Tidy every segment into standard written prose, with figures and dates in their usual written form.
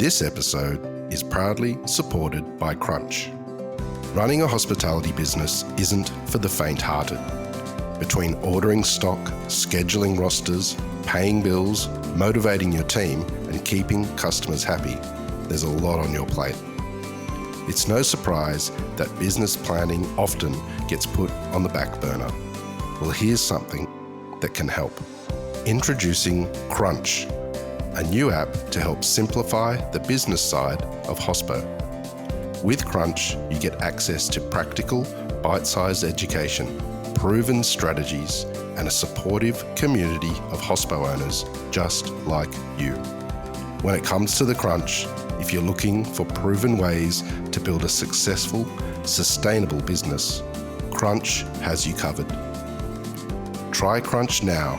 This episode is proudly supported by Crunch. Running a hospitality business isn't for the faint-hearted. Between ordering stock, scheduling rosters, paying bills, motivating your team, and keeping customers happy, there's a lot on your plate. It's no surprise that business planning often gets put on the back burner. Well, here's something that can help. Introducing Crunch, a new app to help simplify the business side of hospo. With Crunch, you get access to practical, bite-sized education, proven strategies, and a supportive community of hospo owners just like you. When it comes to the Crunch, if you're looking for proven ways to build a successful, sustainable business, Crunch has you covered. Try Crunch now.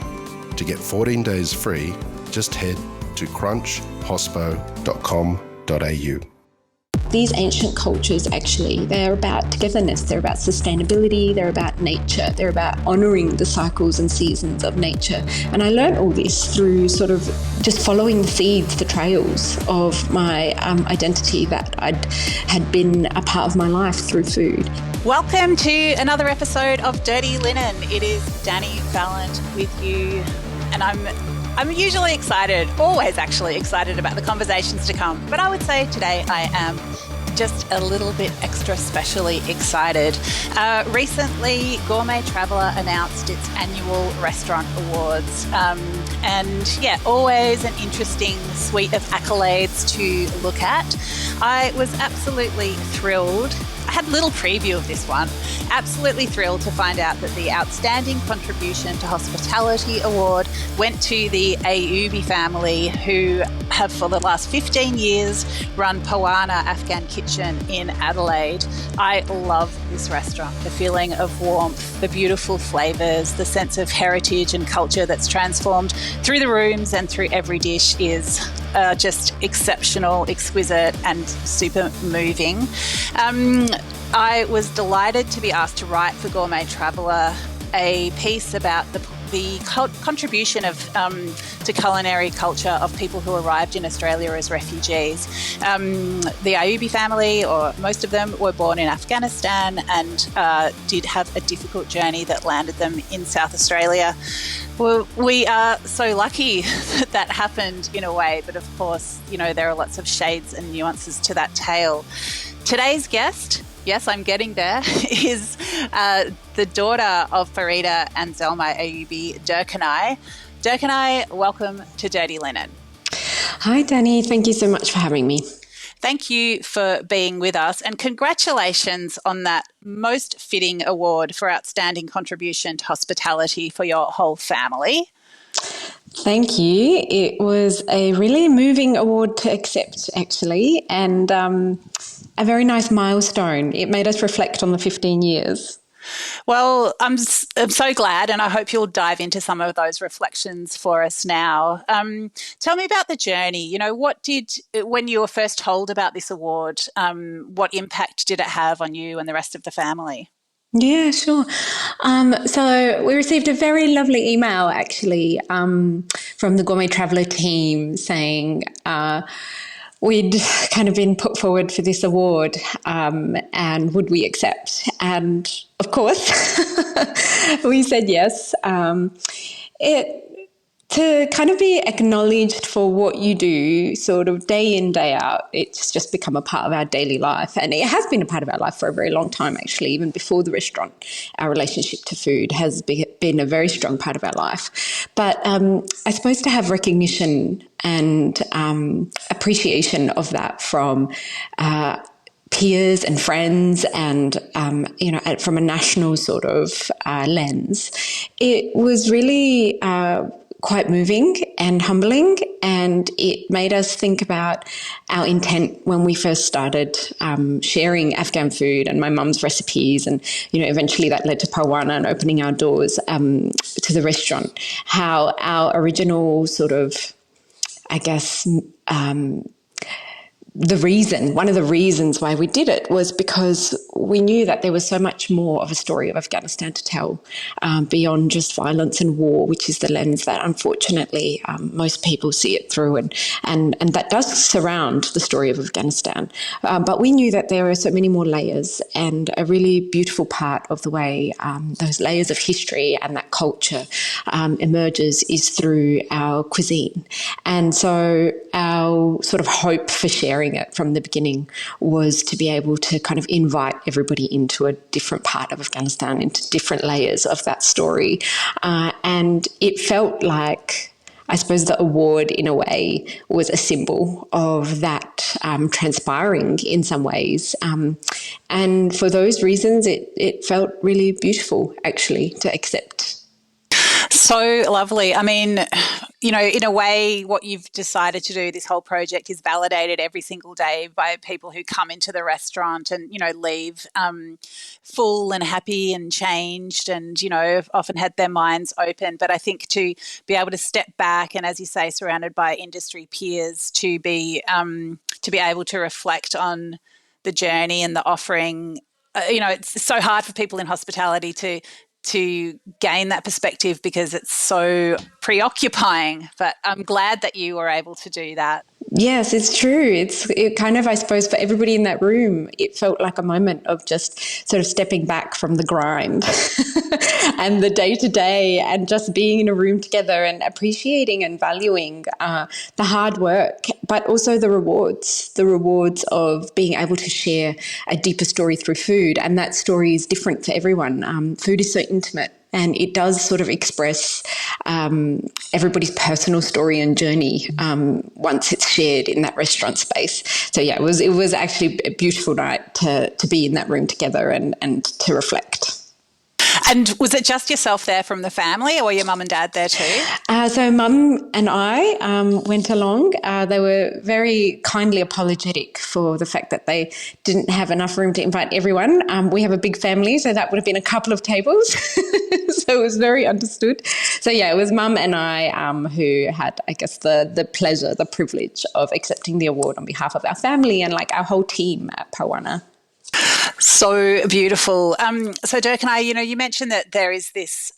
To get 14 days free, just head to crunchhospo.com.au. These ancient cultures, actually, they're about togetherness, they're about sustainability, they're about nature, they're about honouring the cycles and seasons of nature. And I learned all this through sort of just following the seeds, the trails of my identity that had been a part of my life through food. Welcome to another episode of Dirty Linen. It is Dani Valent with you, and I'm usually excited, always actually excited about the conversations to come, but I would say today I am just a little bit extra specially excited. Recently, Gourmet Traveller announced its annual restaurant awards, and yeah, always an interesting suite of accolades to look at. I was absolutely thrilled. I had a little preview of this one. Absolutely thrilled to find out that the Outstanding Contribution to Hospitality Award went to the Ayubi family, who have for the last 15 years run Parwana Afghan kitchen in Adelaide. I love this restaurant. The feeling of warmth, the beautiful flavours, the sense of heritage and culture that's transformed through the rooms and through every dish is just exceptional, exquisite, and super moving. I was delighted to be asked to write for Gourmet Traveller a piece about the contribution of to culinary culture of people who arrived in Australia as refugees. The Ayubi family, or most of them, were born in Afghanistan and did have a difficult journey that landed them in South Australia. Well, we are so lucky that happened in a way, but of course, you know, there are lots of shades and nuances to that tale. Today's guest, yes, I'm getting there, is the daughter of Farida and Zelma Ayubi, Durkhanai. Durkhanai, welcome to Dirty Linen. Hi, Dani. Thank you so much for having me. Thank you for being with us, and congratulations on that most fitting award for outstanding contribution to hospitality for your whole family. Thank you. It was a really moving award to accept, actually, and a very nice milestone. It made us reflect on the 15 years. Well, I'm so glad, and I hope you'll dive into some of those reflections for us now. Tell me about the journey. You know, when you were first told about this award, what impact did it have on you and the rest of the family? Yeah, sure. So we received a very lovely email, actually, from the Gourmet Traveller team saying we'd kind of been put forward for this award, and would we accept? And of course, we said yes. To kind of be acknowledged for what you do sort of day in, day out, it's just become a part of our daily life. And it has been a part of our life for a very long time, actually. Even before the restaurant, our relationship to food has been a very strong part of our life. But I suppose to have recognition and appreciation of that from peers and friends and, from a national sort of lens, it was really quite moving and humbling, and it made us think about our intent when we first started sharing Afghan food and my mum's recipes, and eventually that led to Parwana and opening our doors to the restaurant. How our original sort of, I guess, one of the reasons why we did it was because we knew that there was so much more of a story of Afghanistan to tell, beyond just violence and war, which is the lens that unfortunately most people see it through, and that does surround the story of Afghanistan. But we knew that there are so many more layers, and a really beautiful part of the way those layers of history and that culture emerges is through our cuisine. And so our sort of hope for sharing it from the beginning was to be able to kind of invite everybody into a different part of Afghanistan, into different layers of that story. And it felt like, I suppose, the award in a way was a symbol of that transpiring in some ways. And for those reasons, it felt really beautiful, actually, to accept. So lovely. I mean, you know, in a way, what you've decided to do, this whole project, is validated every single day by people who come into the restaurant and, you know, leave full and happy and changed, and, you know, have often had their minds open. But I think to be able to step back and, as you say, surrounded by industry peers, to be able to reflect on the journey and the offering, you know, it's so hard for people in hospitality to gain that perspective because it's so preoccupying. But I'm glad that you were able to do that. Yes, it's true. It kind of, I suppose, for everybody in that room, it felt like a moment of just sort of stepping back from the grind and the day-to-day, and just being in a room together and appreciating and valuing the hard work, but also the rewards of being able to share a deeper story through food. And that story is different for everyone. Food is so intimate, and it does sort of express everybody's personal story and journey once it's shared in that restaurant space. So yeah, it was actually a beautiful night to be in that room together and to reflect. And was it just yourself there from the family, or were your mum and dad there too? So mum and I went along. They were very kindly apologetic for the fact that they didn't have enough room to invite everyone. We have a big family, so that would have been a couple of tables. So it was very understood. So yeah, it was mum and I who had, I guess, the pleasure, the privilege of accepting the award on behalf of our family and like our whole team at Parwana. So beautiful. So Durkhanai, you know, you mentioned that there is this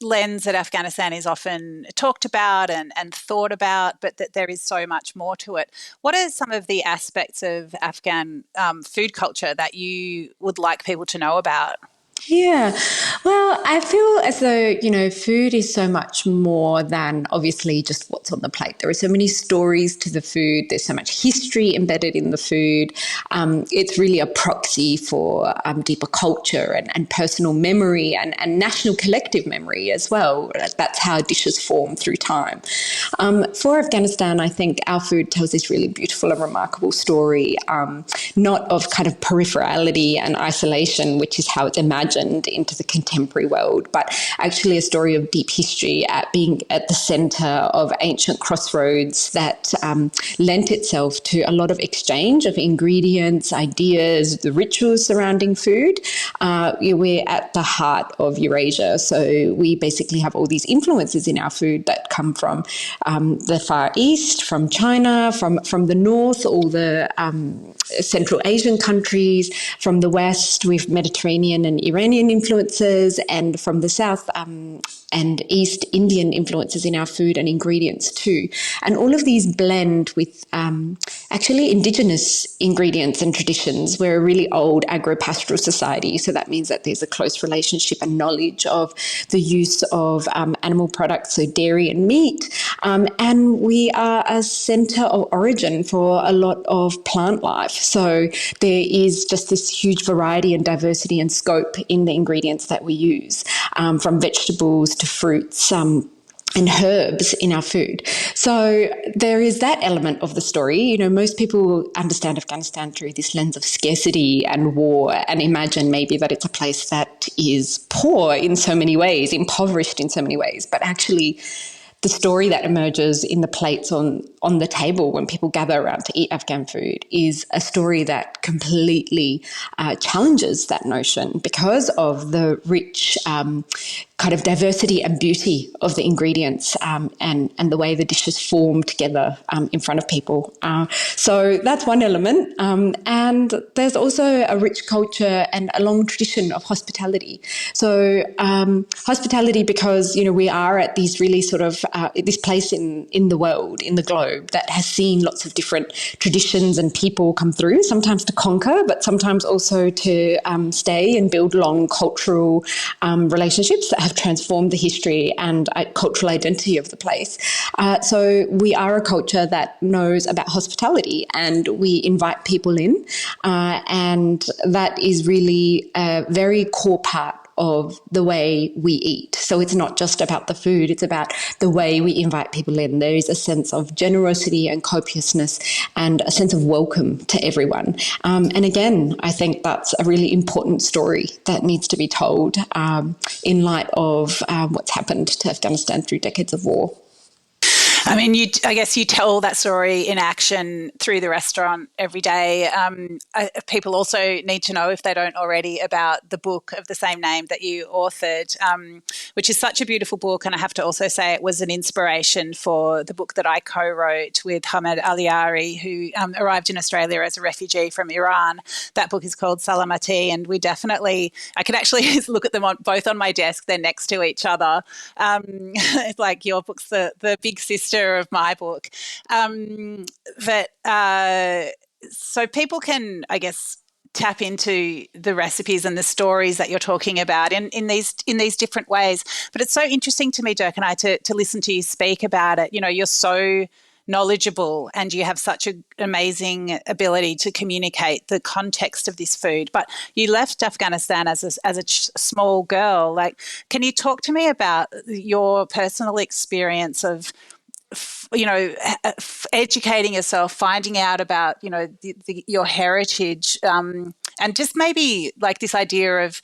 lens that Afghanistan is often talked about and thought about, but that there is so much more to it. What are some of the aspects of Afghan food culture that you would like people to know about? Yeah, well, I feel as though, you know, food is so much more than obviously just what's on the plate. There are so many stories to the food. There's so much history embedded in the food. It's really a proxy for deeper culture and personal memory and national collective memory as well. That's how dishes form through time. For Afghanistan, I think our food tells this really beautiful and remarkable story, not of kind of peripherality and isolation, which is how it's imagined into the contemporary world, but actually a story of deep history, at being at the centre of ancient crossroads that lent itself to a lot of exchange of ingredients, ideas, the rituals surrounding food. We're at the heart of Eurasia, so we basically have all these influences in our food that come from the Far East, from China, from the North, all the Central Asian countries, from the West with Mediterranean and Iranian influences, and from the South and East Indian influences in our food and ingredients too. And all of these blend with actually indigenous ingredients and traditions. We're a really old agro-pastoral society, so that means that there's a close relationship and knowledge of the use of animal products, so dairy and meat. And we are a centre of origin for a lot of plant life. So there is just this huge variety and diversity and scope in the ingredients that we use, from vegetables to fruits, and herbs in our food. So there is that element of the story. You know, most people understand Afghanistan through this lens of scarcity and war, and imagine maybe that it's a place that is poor in so many ways, impoverished in so many ways. But actually, the story that emerges in the plates on the table when people gather around to eat Afghan food is a story that completely challenges that notion because of the rich kind of diversity and beauty of the ingredients, and the way the dishes form together in front of people. So that's one element. And there's also a rich culture and a long tradition of hospitality. So hospitality, because, we are at these really sort of this place in the world, in the globe, that has seen lots of different traditions and people come through, sometimes to conquer, but sometimes also to stay and build long cultural relationships that have transformed the history and cultural identity of the place. So we are a culture that knows about hospitality, and we invite people in, and that is really a very core part of the way we eat. So it's not just about the food, it's about the way we invite people in. There is a sense of generosity and copiousness and a sense of welcome to everyone. And again, I think that's a really important story that needs to be told in light of what's happened to Afghanistan through decades of war. I mean, I guess you tell that story in action through the restaurant every day. People also need to know, if they don't already, about the book of the same name that you authored, which is such a beautiful book. And I have to also say it was an inspiration for the book that I co-wrote with Hamid Aliari, who arrived in Australia as a refugee from Iran. That book is called Salamati, and I could actually look at them both on my desk. They're next to each other. It's like your book's the big sister of my book. So people can, I guess, tap into the recipes and the stories that you're talking about in these different ways. But it's so interesting to me, Durkhanai, to listen to you speak about it. You're so knowledgeable and you have such an amazing ability to communicate the context of this food. But you left Afghanistan as a small girl. Like, can you talk to me about your personal experience of educating yourself, finding out about, your heritage, and just maybe like this idea of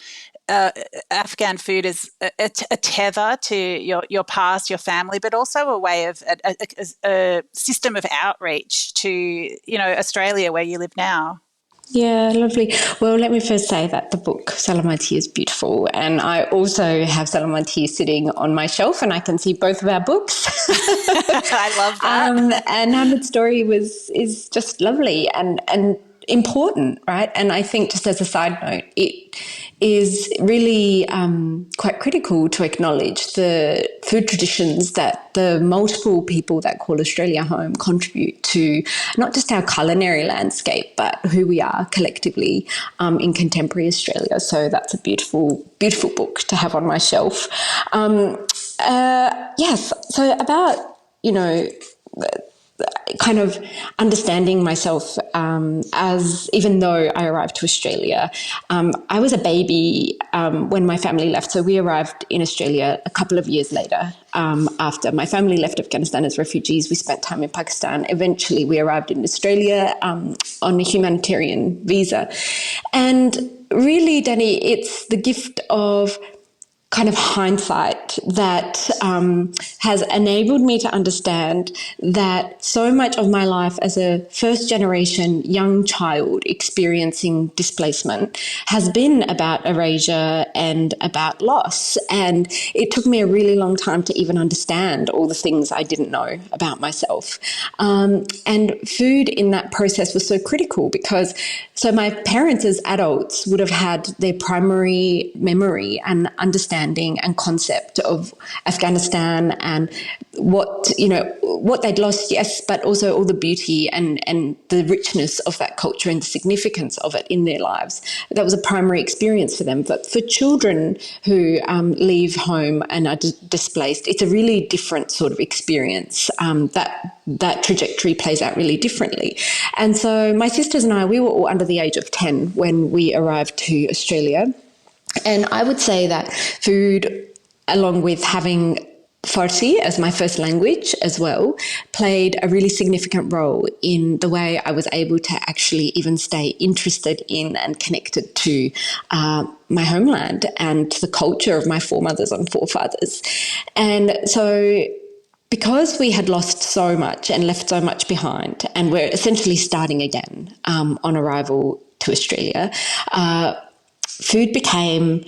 Afghan food as a tether to your past, your family, but also a way of a system of outreach to, Australia, where you live now. Yeah, lovely. Well, let me first say that the book Salamati is beautiful, and I also have Salamati sitting on my shelf, and I can see both of our books. I love that. And Hamid's story is just lovely and important, right? And I think, just as a side note, it is really quite critical to acknowledge the food traditions that the multiple people that call Australia home contribute to not just our culinary landscape, but who we are collectively in contemporary Australia. So that's a beautiful, beautiful book to have on my shelf. Yes, so about, kind of understanding myself as, even though I arrived to Australia, I was a baby when my family left. So we arrived in Australia a couple of years later. After my family left Afghanistan as refugees, we spent time in Pakistan. Eventually, we arrived in Australia on a humanitarian visa. And really, Dani, it's the gift of kind of hindsight that has enabled me to understand that so much of my life as a first generation young child experiencing displacement has been about erasure and about loss. And it took me a really long time to even understand all the things I didn't know about myself. And food in that process was so critical because my parents as adults would have had their primary memory and understanding and concept of Afghanistan and what they'd lost, yes, but also all the beauty and the richness of that culture and the significance of it in their lives. That was a primary experience for them. But for children who leave home and are displaced, it's a really different sort of experience. That trajectory plays out really differently. And so my sisters and I, we were all under the age of 10 when we arrived to Australia. And I would say that food, along with having Farsi as my first language as well, played a really significant role in the way I was able to actually even stay interested in and connected to my homeland and the culture of my foremothers and forefathers. And so because we had lost so much and left so much behind, and we're essentially starting again on arrival to Australia, food became,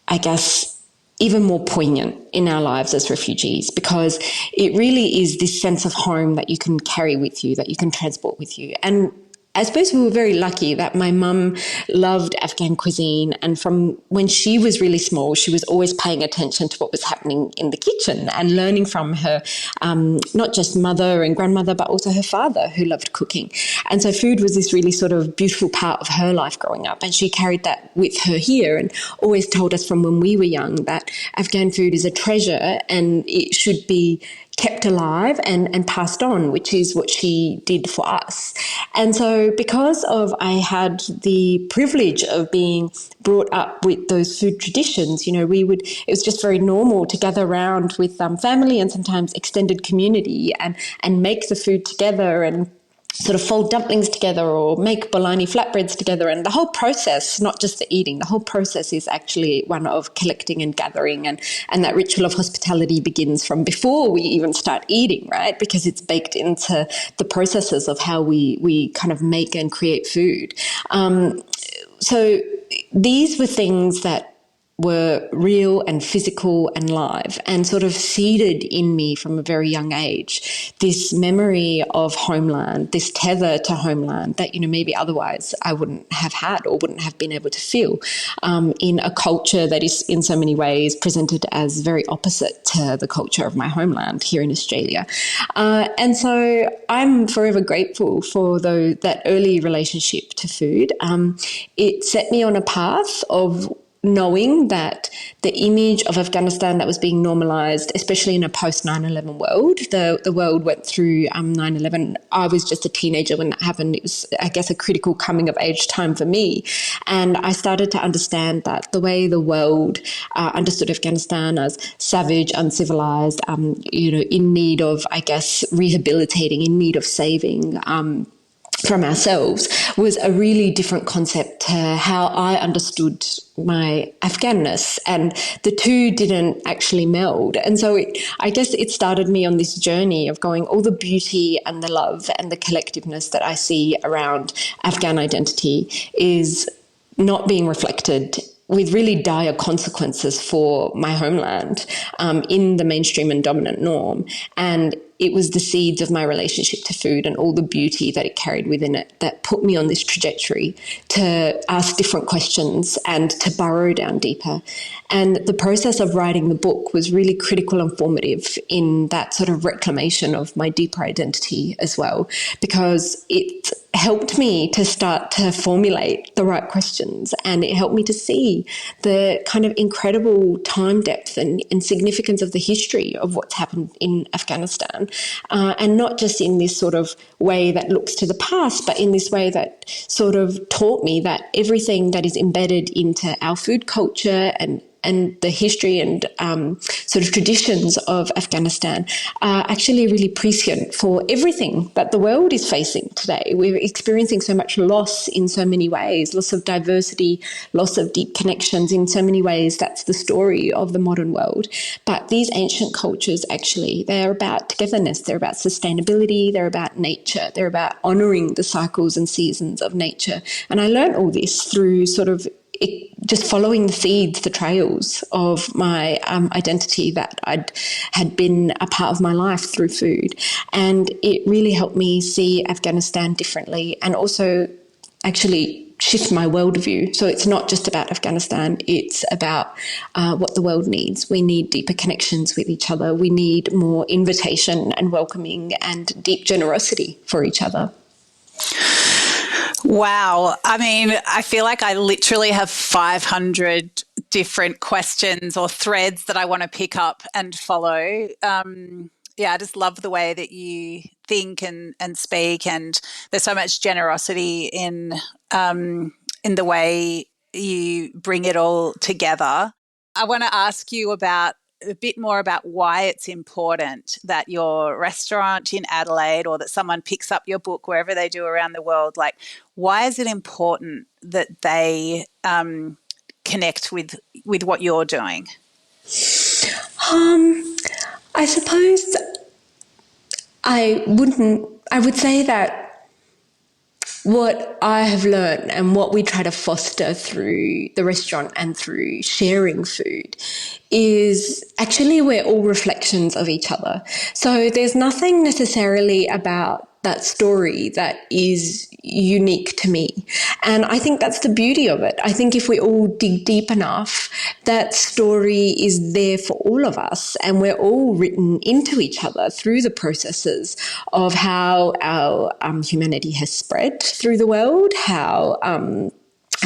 I guess, even more poignant in our lives as refugees, because it really is this sense of home that you can carry with you, that you can transport with you. And I suppose we were very lucky that my mum loved Afghan cuisine, and from when she was really small, she was always paying attention to what was happening in the kitchen and learning from her, not just mother and grandmother, but also her father, who loved cooking. And so food was this really sort of beautiful part of her life growing up, and she carried that with her here and always told us from when we were young that Afghan food is a treasure and it should be kept alive and passed on, which is what she did for us. And so because of I had the privilege of being brought up with those food traditions, it was just very normal to gather around with family and sometimes extended community and make the food together and sort of fold dumplings together or make bolani flatbreads together. And the whole process, not just the eating, the whole process is actually one of collecting and gathering. And that ritual of hospitality begins from before we even start eating, right? Because it's baked into the processes of how we kind of make and create food. So these were things that were real and physical and live and sort of seeded in me from a very young age, this memory of homeland, this tether to homeland that, maybe otherwise I wouldn't have had or wouldn't have been able to feel in a culture that is in so many ways presented as very opposite to the culture of my homeland here in Australia. And so I'm forever grateful for that early relationship to food. It set me on a path of knowing that the image of Afghanistan that was being normalised, especially in a post 9/11 world, the world went through 9/11. I was just a teenager when that happened. It was, I guess, a critical coming of age time for me. And I started to understand that the way the world understood Afghanistan as savage, uncivilised, in need of, I guess, rehabilitating, in need of saving, from ourselves, was a really different concept to how I understood my Afghanness, and the two didn't actually meld. And so I guess it started me on this journey of going, all the beauty and the love and the collectiveness that I see around Afghan identity is not being reflected with really dire consequences for my homeland in the mainstream and dominant norm. And it was the seeds of my relationship to food and all the beauty that it carried within it that put me on this trajectory to ask different questions and to burrow down deeper. And the process of writing the book was really critical and formative in that sort of reclamation of my deeper identity as well, because it helped me to start to formulate the right questions, and it helped me to see the kind of incredible time depth and significance of the history of what's happened in Afghanistan, and not just in this sort of way that looks to the past, but in this way that sort of taught me that everything that is embedded into our food culture and the history and sort of traditions of Afghanistan are actually really prescient for everything that the world is facing today. We're experiencing so much loss in so many ways, loss of diversity, loss of deep connections in so many ways. That's the story of the modern world. But these ancient cultures, actually, they're about togetherness, they're about sustainability, they're about nature, they're about honouring the cycles and seasons of nature. And I learned all this through sort of just following the seeds, the trails of my identity that had been a part of my life through food. And it really helped me see Afghanistan differently and also actually shift my worldview. So it's not just about Afghanistan, it's about what the world needs. We need deeper connections with each other. We need more invitation and welcoming and deep generosity for each other. Wow. I mean, I feel like I literally have 500 different questions or threads that I want to pick up and follow. I just love the way that you think and speak, and there's so much generosity in the way you bring it all together. I want to ask you about a bit more about why it's important that your restaurant in Adelaide or that someone picks up your book wherever they do around the world. Like, why is it important that they connect with what you're doing? I suppose I would say that what I have learned and what we try to foster through the restaurant and through sharing food is actually we're all reflections of each other. So there's nothing necessarily about that story that is unique to me. And I think that's the beauty of it. I think if we all dig deep enough, that story is there for all of us, and we're all written into each other through the processes of how our humanity has spread through the world, how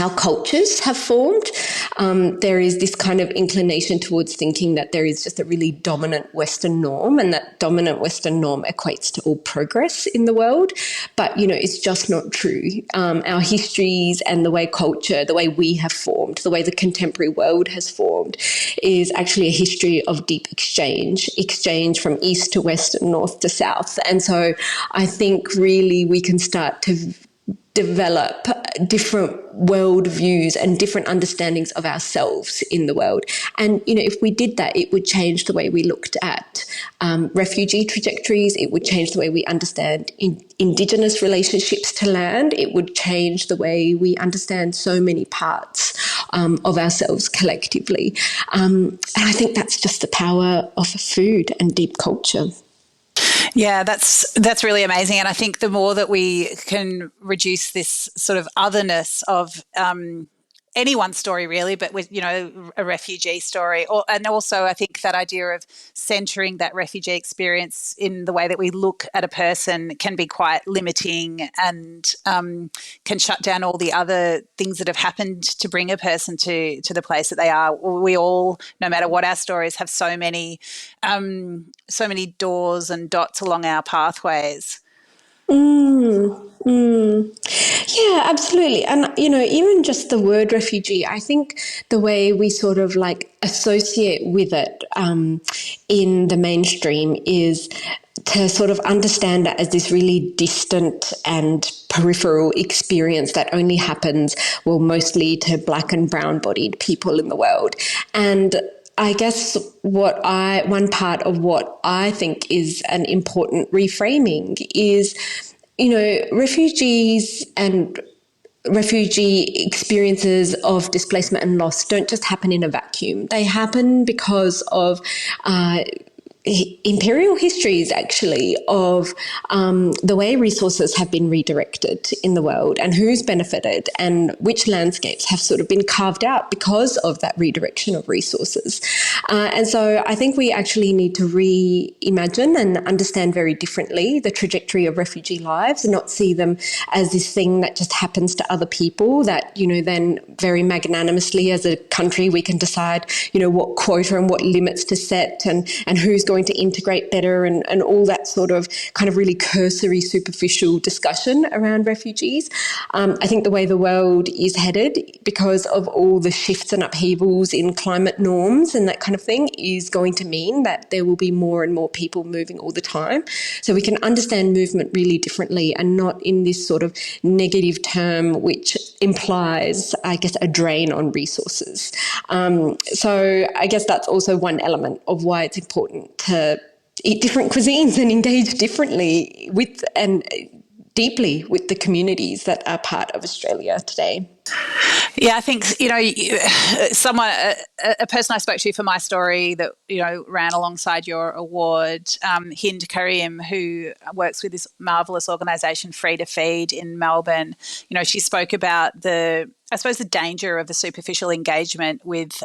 our cultures have formed. There is this kind of inclination towards thinking that there is just a really dominant Western norm, and that dominant Western norm equates to all progress in the world. But, it's just not true. Our histories and the way culture, the way we have formed, the way the contemporary world has formed is actually a history of deep exchange from east to west and north to south. And so I think really we can start to develop different world views and different understandings of ourselves in the world. And, if we did that, it would change the way we looked at refugee trajectories. It would change the way we understand Indigenous relationships to land. It would change the way we understand so many parts of ourselves collectively. And I think that's just the power of food and deep culture. Yeah, that's really amazing. And I think the more that we can reduce this sort of otherness of anyone's story really, but with, a refugee story, and also I think that idea of centering that refugee experience in the way that we look at a person can be quite limiting, and can shut down all the other things that have happened to bring a person to the place that they are. We all, no matter what our stories, have so many doors and dots along our pathways. Yeah, absolutely. And, even just the word refugee, I think the way we sort of associate with it in the mainstream is to sort of understand it as this really distant and peripheral experience that only happens, mostly to Black and brown bodied people in the world. And I guess one part of what I think is an important reframing is, refugees and refugee experiences of displacement and loss don't just happen in a vacuum. They happen because of imperial histories, actually, of the way resources have been redirected in the world and who's benefited and which landscapes have sort of been carved out because of that redirection of resources. And so I think we actually need to reimagine and understand very differently the trajectory of refugee lives and not see them as this thing that just happens to other people that, then very magnanimously as a country we can decide, what quota and what limits to set and who's going to integrate better and all that sort of kind of really cursory, superficial discussion around refugees. I think the way the world is headed, because of all the shifts and upheavals in climate norms and that kind of thing, is going to mean that there will be more and more people moving all the time. So we can understand movement really differently and not in this sort of negative term which implies, I guess, a drain on resources. So I guess that's also one element of why it's important to eat different cuisines and engage differently with and deeply with the communities that are part of Australia today. Yeah, I think, a person I spoke to for my story that, ran alongside your award, Hind Karim, who works with this marvellous organisation, Free to Feed in Melbourne, she spoke about the danger of the superficial engagement with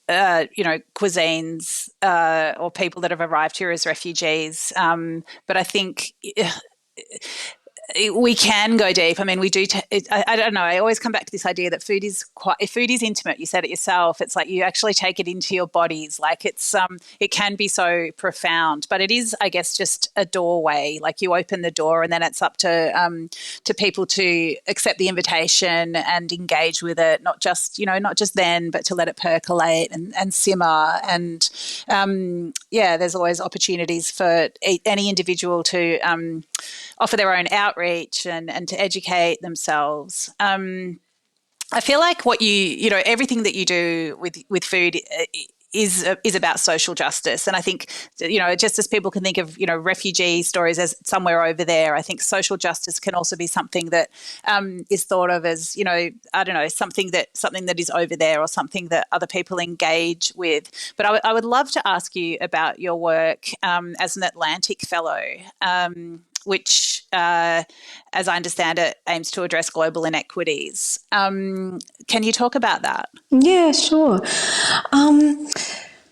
cuisines or people that have arrived here as refugees. But I think we can go deep. I mean, we do. I don't know. I always come back to this idea that if food is intimate, you said it yourself. It's like you actually take it into your bodies. Like it can be so profound, but it is, I guess, just a doorway. Like you open the door, and then it's up to people to accept the invitation and engage with it. Not just then, but to let it percolate and simmer. And there's always opportunities for any individual to offer their own outreach and to educate themselves. I feel like what everything that you do with food is about social justice. And I think, just as people can think of, refugee stories as somewhere over there, I think social justice can also be something that is thought of as, I don't know, something that is over there, or something that other people engage with. But I would love to ask you about your work as an Atlantic Fellow, which, as I understand it, aims to address global inequities. Can you talk about that? Yeah, sure.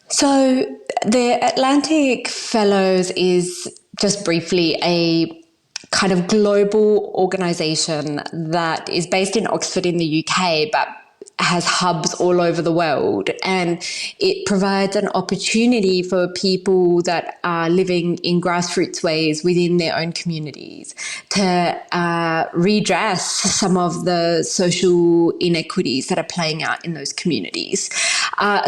So the Atlantic Fellows is, just briefly, a kind of global organisation that is based in Oxford in the UK, but has hubs all over the world, and it provides an opportunity for people that are living in grassroots ways within their own communities to redress some of the social inequities that are playing out in those communities.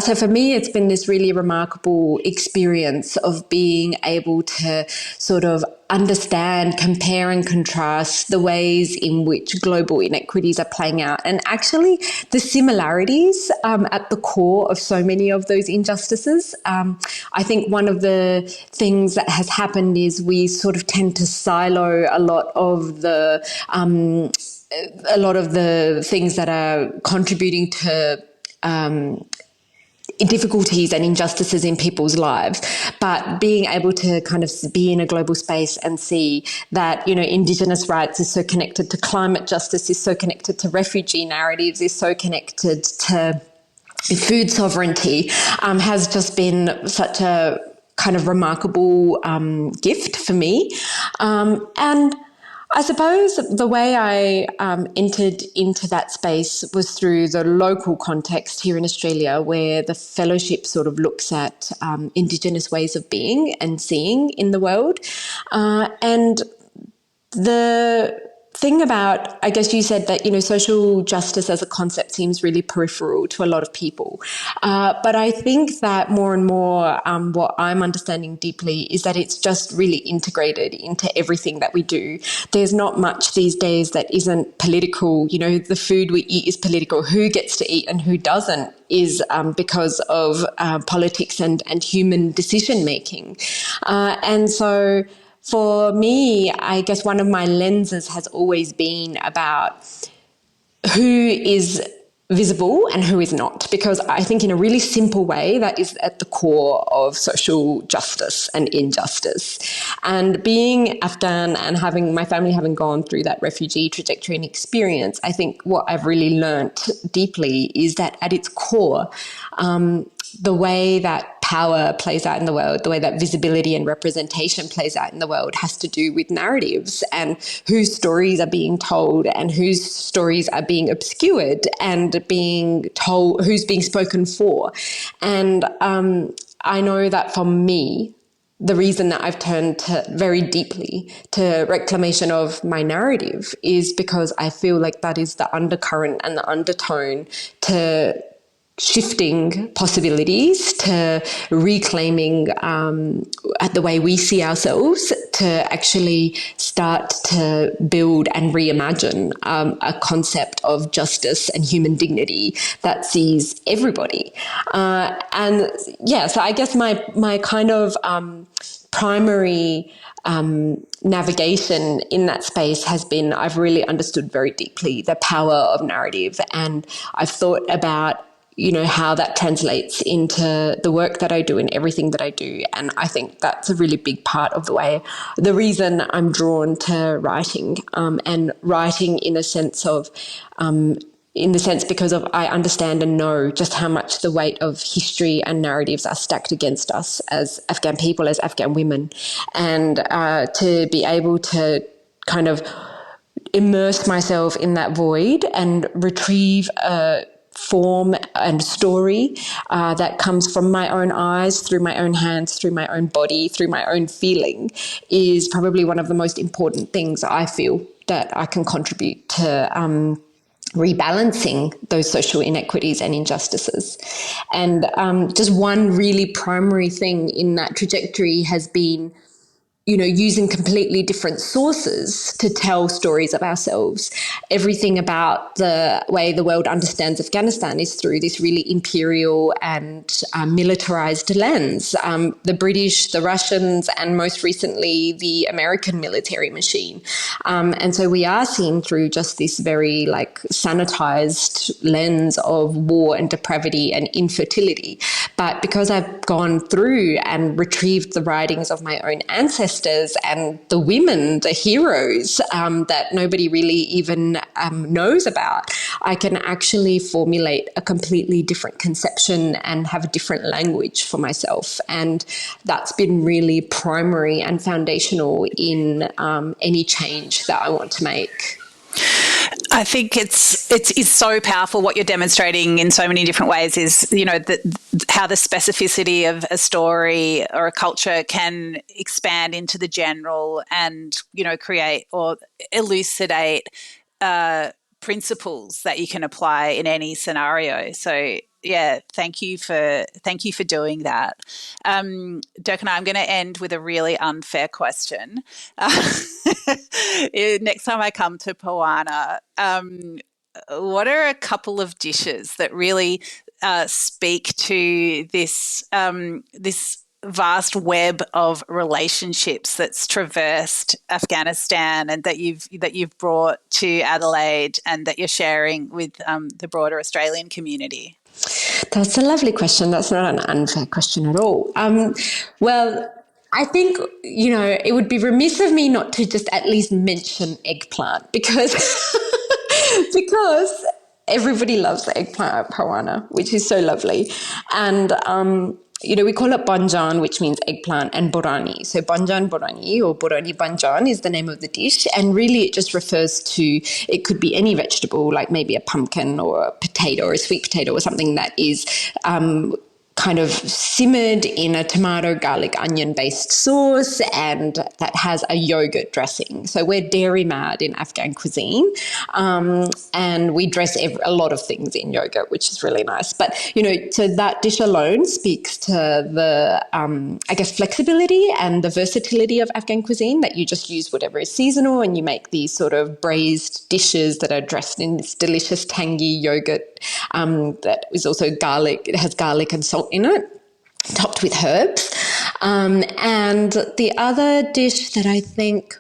So for me, it's been this really remarkable experience of being able to sort of understand, compare and contrast the ways in which global inequities are playing out, and actually the similarities at the core of so many of those injustices. I think one of the things that has happened is we sort of tend to silo a lot of the things that are contributing to difficulties and injustices in people's lives, but being able to kind of be in a global space and see that, Indigenous rights is so connected to climate justice, is so connected to refugee narratives, is so connected to food sovereignty, has just been such a kind of remarkable gift for me. And I suppose the way I entered into that space was through the local context here in Australia, where the fellowship sort of looks at Indigenous ways of being and seeing in the world. And the thing about, I guess you said that, social justice as a concept seems really peripheral to a lot of people. But I think that more and more what I'm understanding deeply is that it's just really integrated into everything that we do. There's not much these days that isn't political. The food we eat is political. Who gets to eat and who doesn't is because of politics and human decision making. And so for me, I guess one of my lenses has always been about who is visible and who is not, because I think in a really simple way that is at the core of social justice and injustice. And being Afghan and having my family having gone through that refugee trajectory and experience, I think what I've really learnt deeply is that at its core, the way that power plays out in the world, the way that visibility and representation plays out in the world has to do with narratives and whose stories are being told and whose stories are being obscured and being told, who's being spoken for. And I know that for me, the reason that I've turned very deeply to reclamation of my narrative is because I feel like that is the undercurrent and the undertone to shifting possibilities, to reclaiming the way we see ourselves, to actually start to build and reimagine a concept of justice and human dignity that sees everybody. And yeah, so I guess my kind of primary navigation in that space has been, I've really understood very deeply the power of narrative, and I've thought about how that translates into the work that I do and everything that I do. And I think that's a really big part of the reason I'm drawn to writing, and writing in the sense because of I understand and know just how much the weight of history and narratives are stacked against us as Afghan people, as Afghan women, and to be able to kind of immerse myself in that void and retrieve a form and story that comes from my own eyes, through my own hands, through my own body, through my own feeling, is probably one of the most important things I feel that I can contribute to rebalancing those social inequities and injustices. And just one really primary thing in that trajectory has been using completely different sources to tell stories of ourselves. Everything about the way the world understands Afghanistan is through this really imperial and militarized lens. The British, the Russians, and most recently the American military machine. And so we are seen through just this very sanitized lens of war and depravity and infertility. But because I've gone through and retrieved the writings of my own ancestors and the women, the heroes that nobody really even knows about, I can actually formulate a completely different conception and have a different language for myself. And that's been really primary and foundational in any change that I want to make. I think it's so powerful what you're demonstrating in so many different ways is, how the specificity of a story or a culture can expand into the general and, create or elucidate principles that you can apply in any scenario. So yeah, thank you for doing that. Durkhanai, I'm going to end with a really unfair question. Next time I come to Parwana, what are a couple of dishes that really speak to this vast web of relationships that's traversed Afghanistan and that you've brought to Adelaide and that you're sharing with the broader Australian community? That's a lovely question. That's not an unfair question at all. Well, I think, it would be remiss of me not to just at least mention eggplant because because everybody loves the eggplant at Parwana, which is so lovely. And we call it banjan, which means eggplant, and borani. So banjan borani or borani banjan is the name of the dish. And really it just refers to, it could be any vegetable, like maybe a pumpkin or a potato or a sweet potato or something that is kind of simmered in a tomato, garlic, onion-based sauce and that has a yogurt dressing. So we're dairy mad in Afghan cuisine, and we dress a lot of things in yogurt, which is really nice. But, so that dish alone speaks to the, flexibility and the versatility of Afghan cuisine, that you just use whatever is seasonal and you make these sort of braised dishes that are dressed in this delicious tangy yogurt that is also garlic. It has garlic and salt in it, topped with herbs. And the other dish that I think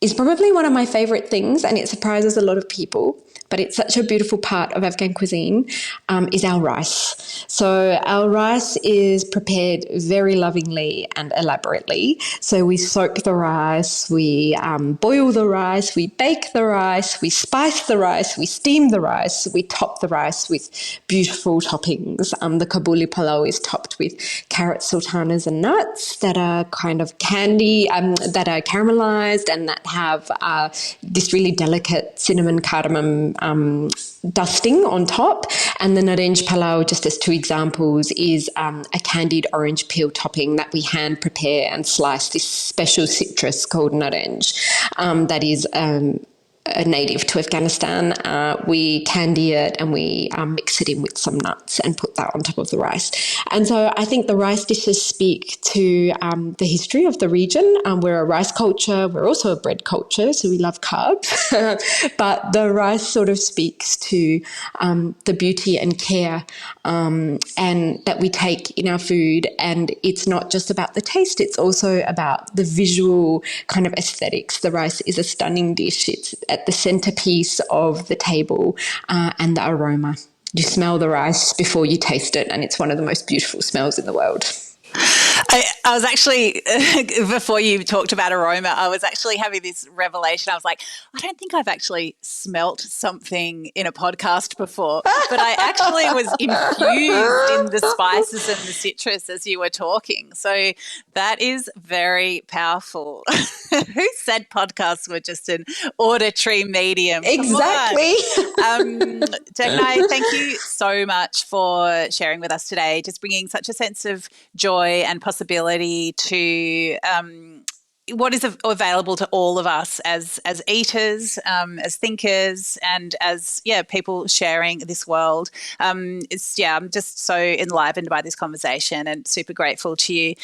is probably one of my favorite things, and it surprises a lot of people, but it's such a beautiful part of Afghan cuisine, is our rice. So our rice is prepared very lovingly and elaborately. So we soak the rice, we boil the rice, we bake the rice, we spice the rice, we steam the rice, we top the rice with beautiful toppings. The Kabuli palau is topped with carrots, sultanas and nuts that are kind of candy, that are caramelized and that have this really delicate cinnamon cardamom dusting on top. And the naranj palau, just as two examples, is a candied orange peel topping that we hand prepare and slice this special citrus called naranj that is a native to Afghanistan. We candy it and we mix it in with some nuts and put that on top of the rice. And so I think the rice dishes speak to the history of the region. We're a rice culture. We're also a bread culture, so we love carbs. But the rice sort of speaks to the beauty and care and that we take in our food. And it's not just about the taste, it's also about the visual kind of aesthetics. The rice is a stunning dish. It's at the centerpiece of the table, and the aroma. You smell the rice before you taste it, and it's one of the most beautiful smells in the world. I was actually, before you talked about aroma, I was actually having this revelation. I was like, I don't think I've actually smelt something in a podcast before, but I actually was infused in the spices and the citrus as you were talking. So that is very powerful. Who said podcasts were just an auditory medium? Exactly. Durkhanai, thank you so much for sharing with us today, just bringing such a sense of joy and possibility to what is available to all of us as eaters, as thinkers, and as people sharing this world. I'm just so enlivened by this conversation and super grateful to you.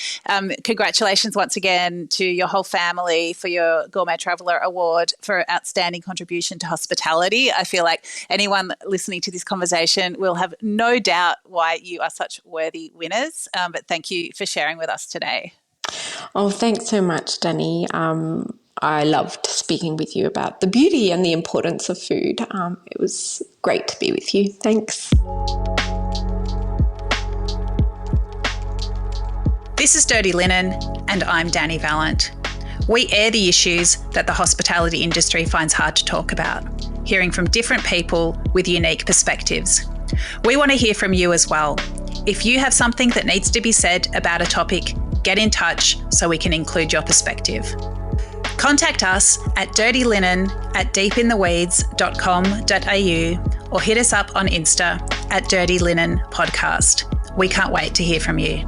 Congratulations once again to your whole family for your Gourmet Traveller Award for outstanding contribution to hospitality. I feel like anyone listening to this conversation will have no doubt why you are such worthy winners. But thank you for sharing with us today. Oh, thanks so much, Dani. I loved speaking with you about the beauty and the importance of food. It was great to be with you. Thanks. This is Dirty Linen, and I'm Dani Valent. We air the issues that the hospitality industry finds hard to talk about, hearing from different people with unique perspectives. We want to hear from you as well. If you have something that needs to be said about a topic, get in touch so we can include your perspective. Contact us at dirtylinen@deepintheweeds.com.au or hit us up on Insta at Dirty Linen Podcast. We can't wait to hear from you.